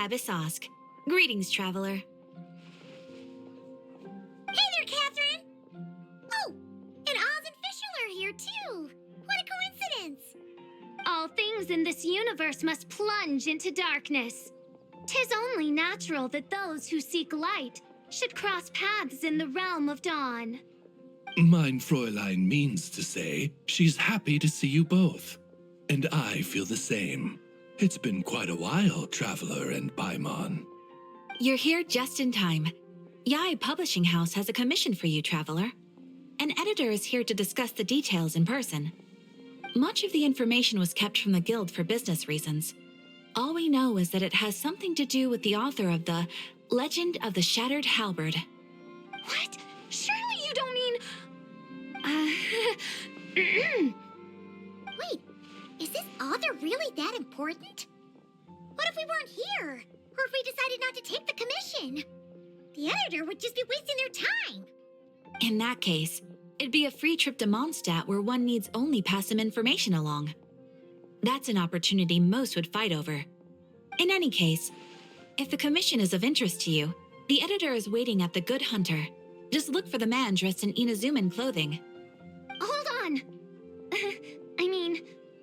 Abyssosque. Greetings, traveler. Hey there, Catherine! Oh, and Oz and Fischl are here too! What a coincidence! All things in this universe must plunge into darkness. 'Tis only natural that those who seek light should cross paths in the realm of dawn. Mein Fräulein means to say she's happy to see you both. And I feel the same. It's been quite a while, Traveler and Paimon. You're here just in time. Yai Publishing House has a commission for you, traveler. An editor is here to discuss the details in person. Much of the information was kept from the guild for business reasons. All we know is that it has something to do with the author of the Legend of the Shattered Halberd. What? Surely you don't mean... Wait, is this author really that important? What if we weren't here? Or if we decided not to take the commission? The editor would just be wasting their time. In that case, it'd be a free trip to Mondstadt where one needs only pass some information along. That's an opportunity most would fight over. In any case, if the commission is of interest to you, the editor is waiting at the Good Hunter. Just look for the man dressed in Inazuman clothing. Hold on!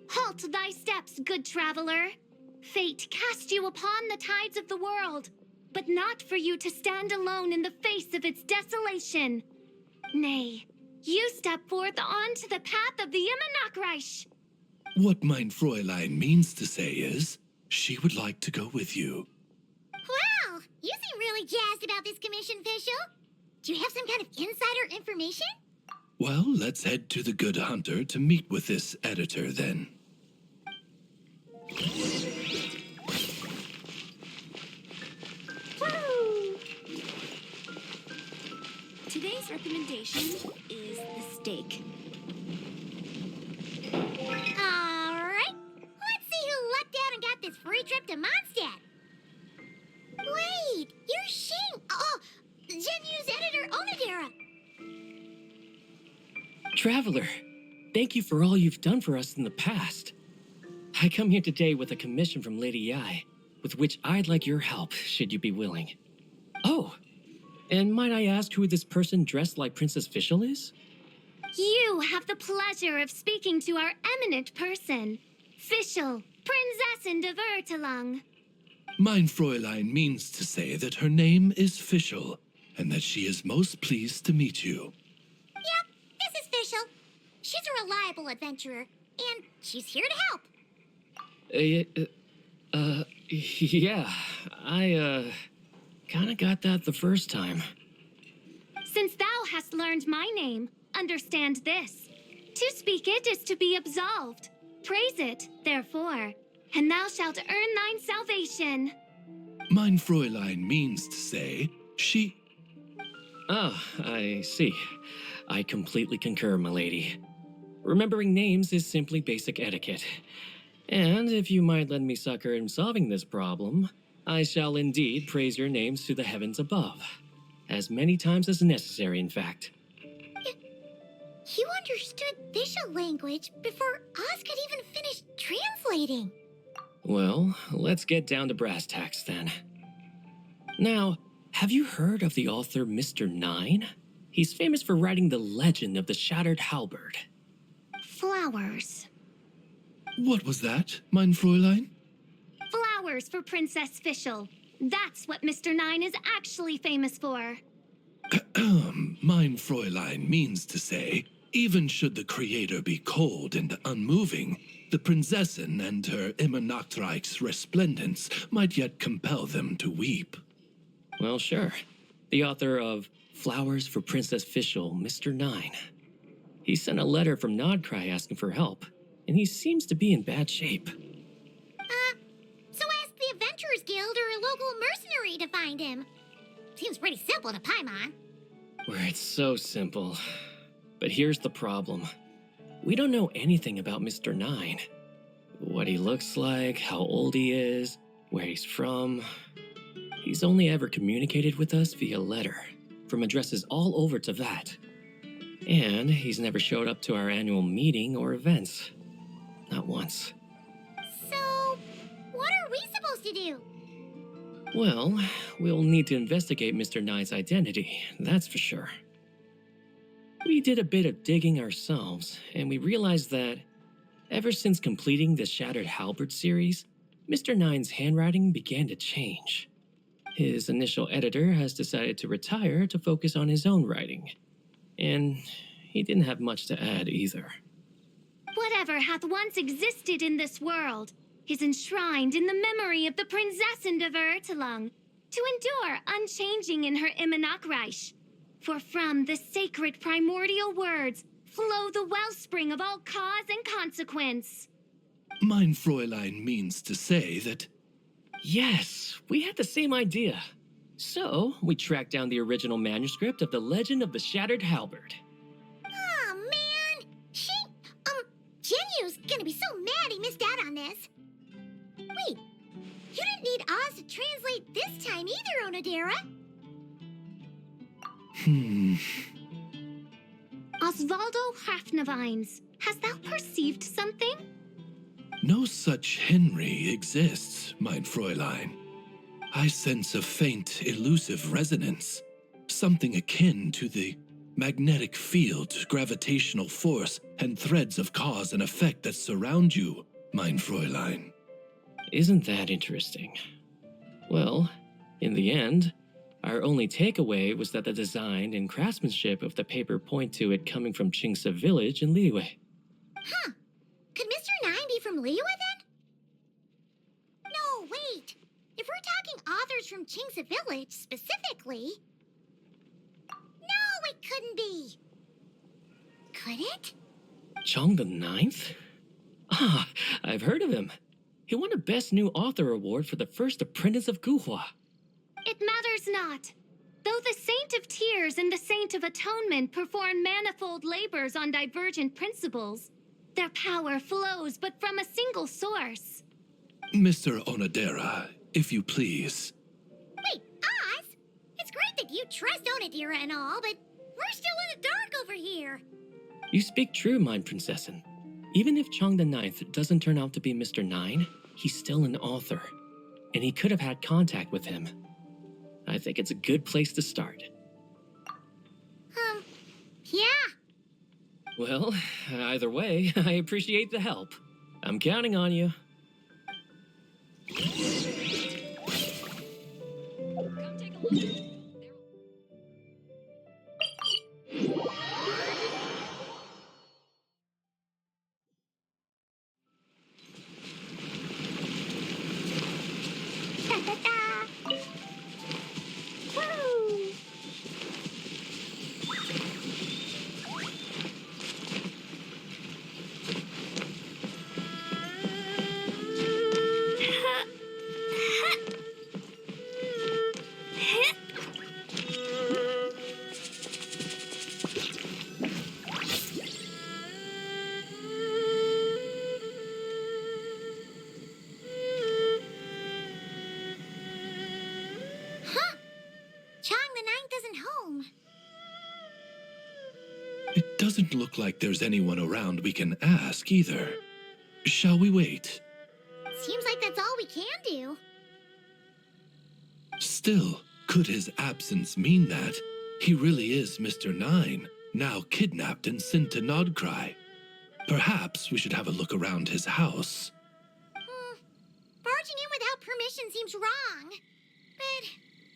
Halt thy steps, good traveler. Fate cast you upon the tides of the world, but not for you to stand alone in the face of its desolation. Nay, you step forth onto the path of the Immernachtreich. What Mein Fräulein means to say is, she would like to go with you. Wow, you seem really jazzed about this commission, Fischl. Do you have some kind of insider information? Well, let's head to the Good Hunter to meet with this editor then. Woo! Today's recommendation is the steak. Alright, let's see who lucked out and got this free trip to Mondstadt. Wait, you're Shing. Oh, Genu's editor, Onodera. Traveler, thank you for all you've done for us in the past. I come here today with a commission from Lady Yai, with which I'd like your help, should you be willing. Oh, and might I ask who this person dressed like Princess Fischl is? You have the pleasure of speaking to our eminent person, Fischl, Prinzessin de Vertelung. Mein Fräulein means to say that her name is Fischl, and that she is most pleased to meet you. Yep, this is Fischl. She's a reliable adventurer, and she's here to help. Yeah, I, kinda got that the first time. Since thou hast learned my name, understand this. To speak it is to be absolved. Praise it, therefore, and thou shalt earn thine salvation. Mein Fräulein means to say she... Ah, I see. I completely concur, my lady. Remembering names is simply basic etiquette. And if you might lend me succor in solving this problem, I shall indeed praise your names to the heavens above. As many times as necessary, in fact. You understood Fischl language before Oz could even finish translating. Well, let's get down to brass tacks then. Now, have you heard of the author Mr. Nine? He's famous for writing the legend of the Shattered Halberd. Flowers. What was that, Mein Fräulein? Flowers for Princess Fischl. That's what Mr. Nine is actually famous for. Mein Fräulein means to say, even should the creator be cold and unmoving, the Prinzessin and her Immernachtreich's resplendence might yet compel them to weep. Well, sure. The author of Flowers for Princess Fischl, Mr. Nine. He sent a letter from Nodcry asking for help, and he seems to be in bad shape. So ask the Adventurers Guild or a local mercenary to find him. Seems pretty simple to Paimon. Where it's so simple. But here's the problem. We don't know anything about Mr. Nine. What he looks like, how old he is, where he's from. He's only ever communicated with us via letter, from addresses all over to that. And he's never showed up to our annual meeting or events. Not once. So, what are we supposed to do? Well, we'll need to investigate Mr. Nine's identity, that's for sure. We did a bit of digging ourselves, and we realized that ever since completing the Shattered Halberd series, Mr. Nine's handwriting began to change. His initial editor has decided to retire to focus on his own writing, and he didn't have much to add either. Whatever hath once existed in this world is enshrined in the memory of the Prinzessin of Ertelung, to endure unchanging in her Immanakreich. For from the sacred primordial words flow the wellspring of all cause and consequence. Mein Fräulein means to say that... Yes, we had the same idea. So, we tracked down the original manuscript of The Legend of the Shattered Halberd. Aw, man! Genyu's gonna be so mad he missed out on this. Wait, you didn't need Oz to translate this time either, Onodera. Osvaldo Hafnavines, hast thou perceived something? No such Henry exists, mein Fräulein. I sense a faint, elusive resonance, something akin to the magnetic field, gravitational force, and threads of cause and effect that surround you, mein Fräulein. Isn't that interesting? Well, in the end, our only takeaway was that the design and craftsmanship of the paper point to it coming from Qingce village in Liyue. Huh. Could Mr. Nine be from Liyue then? No, wait. If we're talking authors from Qingce village specifically... No, it couldn't be. Could it? Chong the Ninth? Ah, I've heard of him. He won a Best New Author award for the first apprentice of Guhua. It matters not. Though the Saint of Tears and the Saint of Atonement perform manifold labors on divergent principles, their power flows but from a single source. Mr. Onodera, if you please. Wait, Oz? It's great that you trust Onodera and all, but we're still in the dark over here. You speak true, mein Prinzessin. Even if Chong the Ninth doesn't turn out to be Mr. Nine, he's still an author, and he could have had contact with him. I think it's a good place to start. Yeah. Well, either way, I appreciate the help. I'm counting on you. Come take a look. Da-da-da. Woo! Huh? Chong the Ninth isn't home. It doesn't look like there's anyone around we can ask either. Shall we wait? Seems like that's all we can do. Still, could his absence mean that he really is Mr. Nine, now kidnapped and sent to Nodcry? Perhaps we should have a look around his house. Barging in without permission seems wrong. But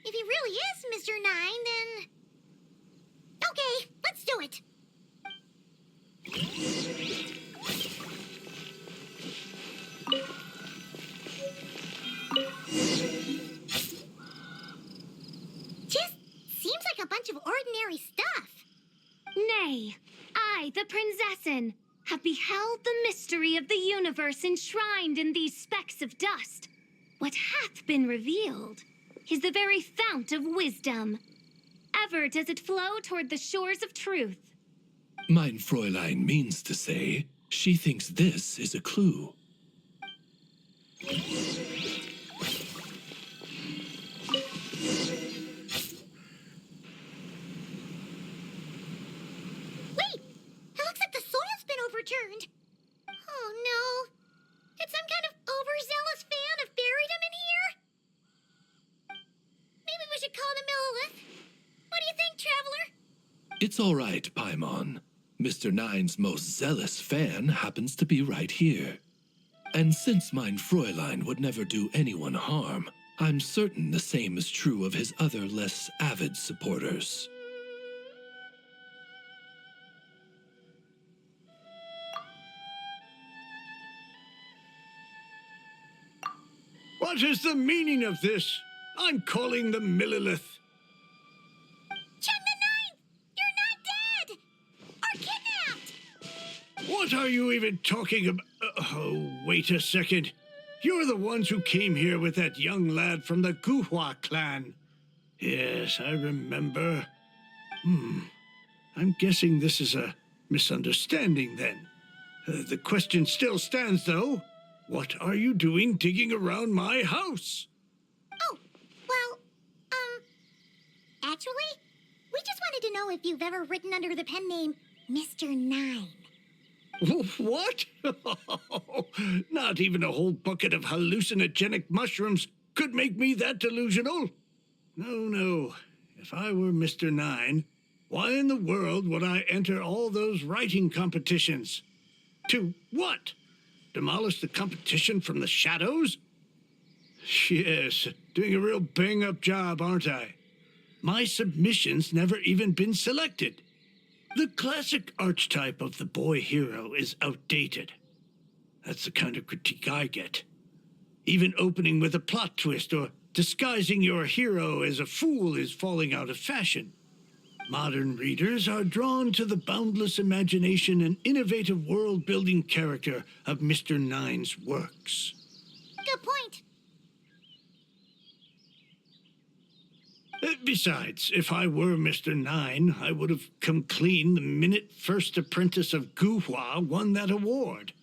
if he really is Mr. Nine, then... Okay, let's do it. Just seems like a bunch of ordinary stuff. Nay, I, the Prinzessin, have beheld the mystery of the universe enshrined in these specks of dust. What hath been revealed is the very fount of wisdom. Ever does it flow toward the shores of truth. Mein Fräulein means to say she thinks this is a clue. Wait! It looks like the soil's been overturned. Oh no. Did some kind of overzealous fan have buried him in here? It's all right, Paimon. Mr. Nine's most zealous fan happens to be right here. And since mein Fräulein would never do anyone harm, I'm certain the same is true of his other less avid supporters. What is the meaning of this? I'm calling the Millilith. Chung the Ninth! You're not dead! Or kidnapped! What are you even talking about? Oh, wait a second. You're the ones who came here with that young lad from the Guhua clan. Yes, I remember. I'm guessing this is a misunderstanding then. The question still stands, though. What are you doing digging around my house? Oh, well, actually, we just wanted to know if you've ever written under the pen name Mr. Nine. What? Not even a whole bucket of hallucinogenic mushrooms could make me that delusional. No. If I were Mr. Nine, why in the world would I enter all those writing competitions? To what? Demolish the competition from the shadows? Yes, doing a real bang-up job, aren't I? My submission's never even been selected. The classic archetype of the boy hero is outdated. That's the kind of critique I get. Even opening with a plot twist or disguising your hero as a fool is falling out of fashion. Modern readers are drawn to the boundless imagination and innovative world-building character of Mr. Nine's works. Good point. Besides, if I were Mr. Nine, I would have come clean the minute First Apprentice of Guhua won that award.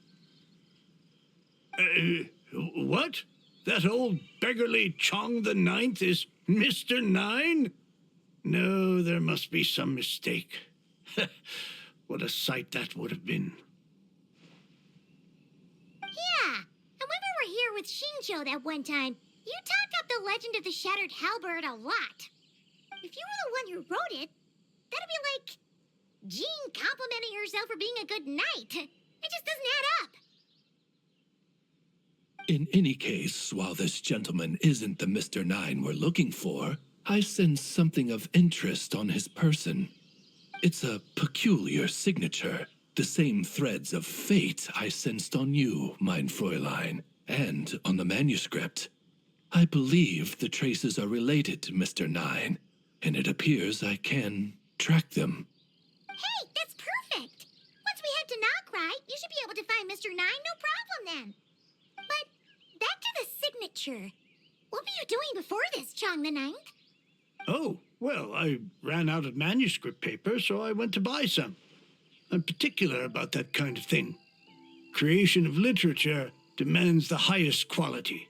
What? That old beggarly Chong the Ninth is Mr. Nine? No, there must be some mistake. What a sight that would have been. Yeah, and when we were here with Shinjo that one time, you talked up the legend of the Shattered Halberd a lot. If you were the one who wrote it, that'd be like Jean complimenting herself for being a good knight. It just doesn't add up. In any case, while this gentleman isn't the Mr. Nine we're looking for, I sense something of interest on his person. It's a peculiar signature, the same threads of fate I sensed on you, mein Fräulein, and on the manuscript. I believe the traces are related to Mr. Nine, and it appears I can track them. Hey, that's perfect. Once we head to Nograi, you should be able to find Mr. Nine, no problem then. But back to the signature. What were you doing before this, Chong the Ninth? Oh, well, I ran out of manuscript paper, so I went to buy some. I'm particular about that kind of thing. Creation of literature demands the highest quality.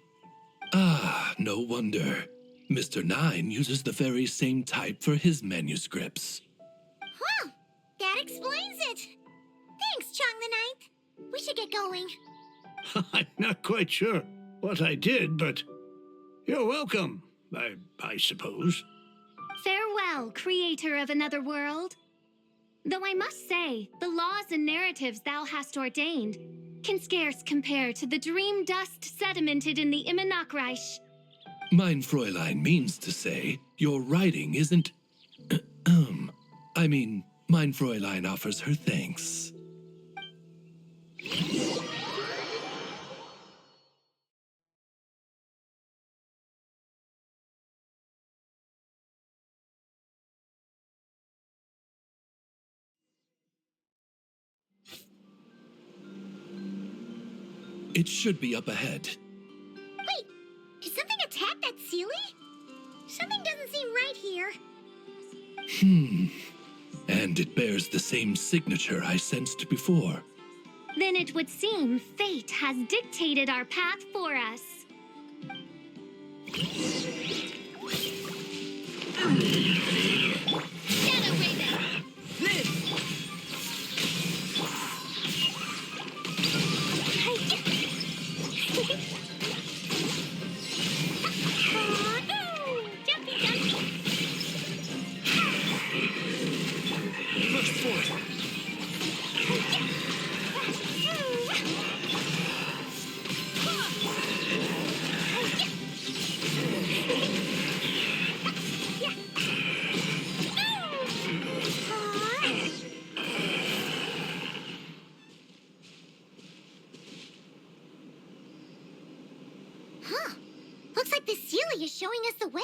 Ah, no wonder. Mr. Nine uses the very same type for his manuscripts. Well, that explains it. Thanks, Chong the Ninth. We should get going. I'm not quite sure what I did, but you're welcome, I suppose. Farewell, creator of another world. Though I must say, the laws and narratives thou hast ordained can scarce compare to the dream dust sedimented in the Immenachreich. Mein Fräulein means to say, your writing isn't... I mean, mein Fräulein offers her thanks. It should be up ahead. Wait, did something attack that Sealy? Something doesn't seem right here. And it bears the same signature I sensed before. Then it would seem fate has dictated our path for us. Shadow Raven! us the way.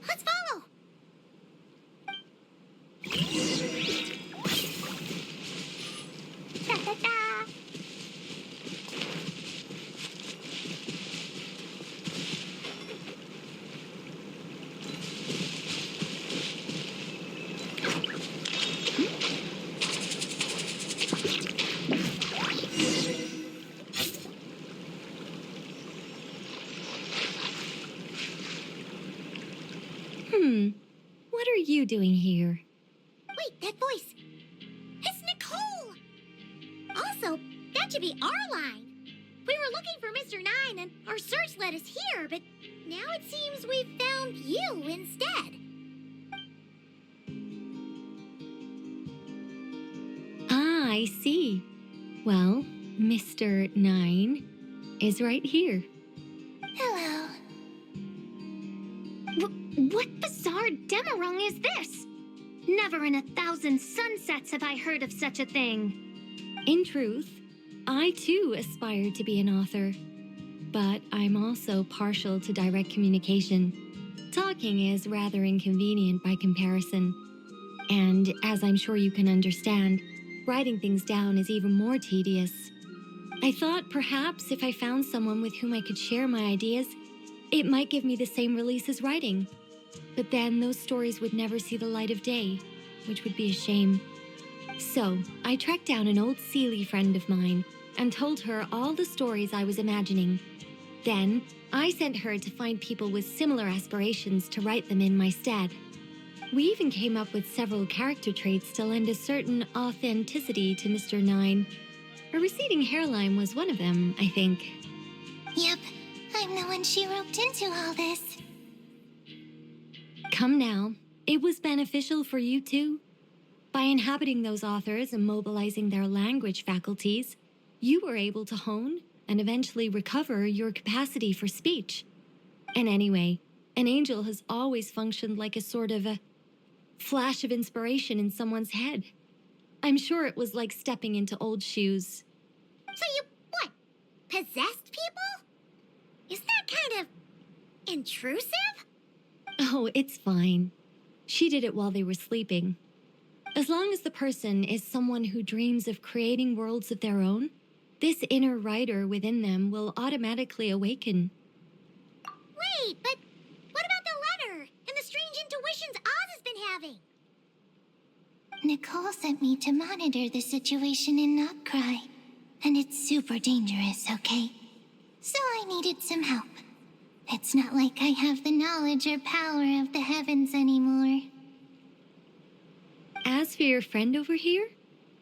Let's follow. Da, da, da. What are you doing here? Wait, that voice. It's Nicole! Also, that should be our line. We were looking for Mr. Nine and our search led us here, but now it seems we've found you instead. Ah, I see. Well, Mr. Nine is right here. Hello. What bizarre demarung is this? Never in 1,000 sunsets have I heard of such a thing. In truth, I too aspire to be an author. But I'm also partial to direct communication. Talking is rather inconvenient by comparison. And as I'm sure you can understand, writing things down is even more tedious. I thought perhaps if I found someone with whom I could share my ideas, it might give me the same release as writing. But then those stories would never see the light of day, which would be a shame. So I tracked down an old Seelie friend of mine and told her all the stories I was imagining. Then I sent her to find people with similar aspirations to write them in my stead. We even came up with several character traits to lend a certain authenticity to Mr. Nine. A receding hairline was one of them, I think. Yep, I'm the one she roped into all this. Come now, it was beneficial for you too. By inhabiting those authors and mobilizing their language faculties, you were able to hone and eventually recover your capacity for speech. And anyway, an angel has always functioned like a sort of a flash of inspiration in someone's head. I'm sure it was like stepping into old shoes. So you, what, possessed people? Isn't that kind of intrusive? Oh, it's fine. She did it while they were sleeping. As long as the person is someone who dreams of creating worlds of their own, this inner writer within them will automatically awaken. Wait, but what about the letter and the strange intuitions Oz has been having? Nicole sent me to monitor the situation in Notcry, and it's super dangerous, okay? So I needed some help. It's not like I have the knowledge or power of the heavens anymore. As for your friend over here,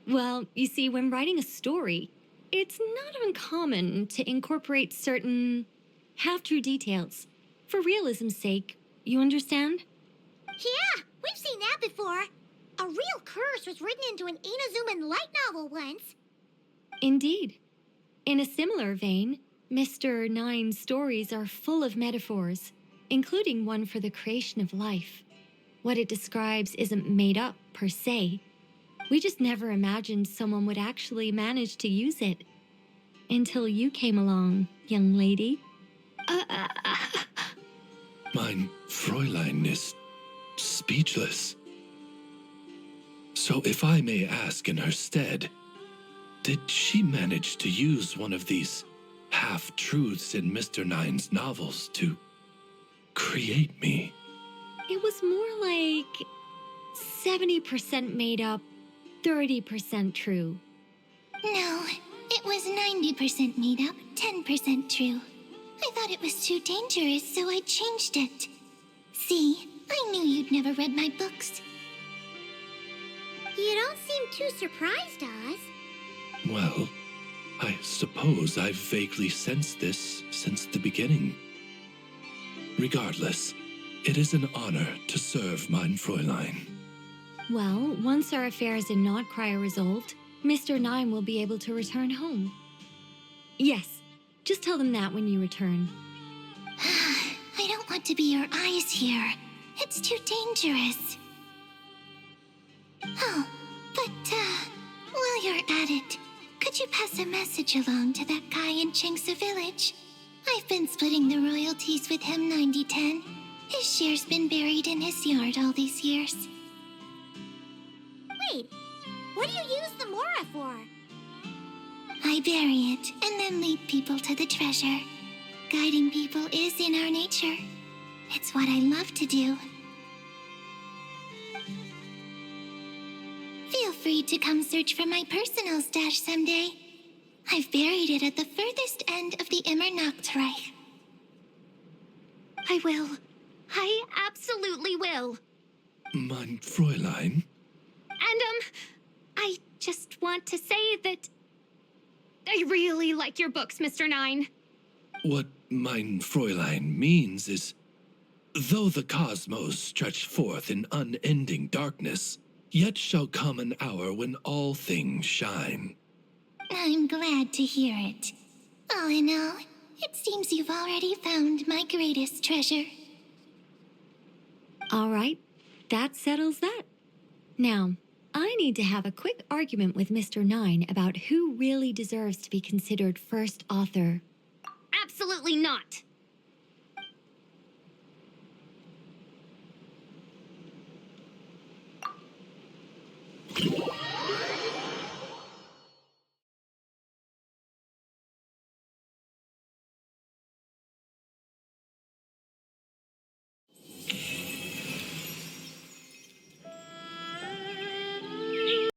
well, you see, when writing a story, it's not uncommon to incorporate certain half-true details. For realism's sake, you understand? Yeah, we've seen that before. A real curse was written into an Inazuman light novel once. Indeed. In a similar vein, Mr. Nine's stories are full of metaphors, including one for the creation of life. What it describes isn't made up, per se. We just never imagined someone would actually manage to use it. Until you came along, young lady. Mein Fräulein is speechless. So if I may ask in her stead, did she manage to use one of these half-truths in Mr. Nine's novels to create me? It was more like 70% made up, 30% true. No, it was 90% made up, 10% true. I thought it was too dangerous, so I changed it. See, I knew you'd never read my books. You don't seem too surprised, Oz. Well, I suppose I've vaguely sensed this since the beginning. Regardless, it is an honor to serve mein Fräulein. Well, once our affairs in Notcry are resolved, Mr. Nine will be able to return home. Yes, just tell them that when you return. I don't want to be your eyes here. It's too dangerous. Oh, but, while you're at it, could Could you pass a message along to that guy in Chingsa village? I've been splitting the royalties with him 90-10. His share's been buried in his yard all these years. Wait, what do you use the Mora for? I bury it and then lead people to the treasure. Guiding people is in our nature. It's what I love to do. Feel free to come search for my personal stash someday. I've buried it at the furthest end of the Immernachtreich. I will. I absolutely will. Mein Fräulein? And, I just want to say that I really like your books, Mr. Nine. What mein Fräulein means is, though the cosmos stretch forth in unending darkness, yet shall come an hour when all things shine. I'm glad to hear it. All in all, it seems you've already found my greatest treasure. All right, that settles that. Now, I need to have a quick argument with Mr. Nine about who really deserves to be considered first author. Absolutely not.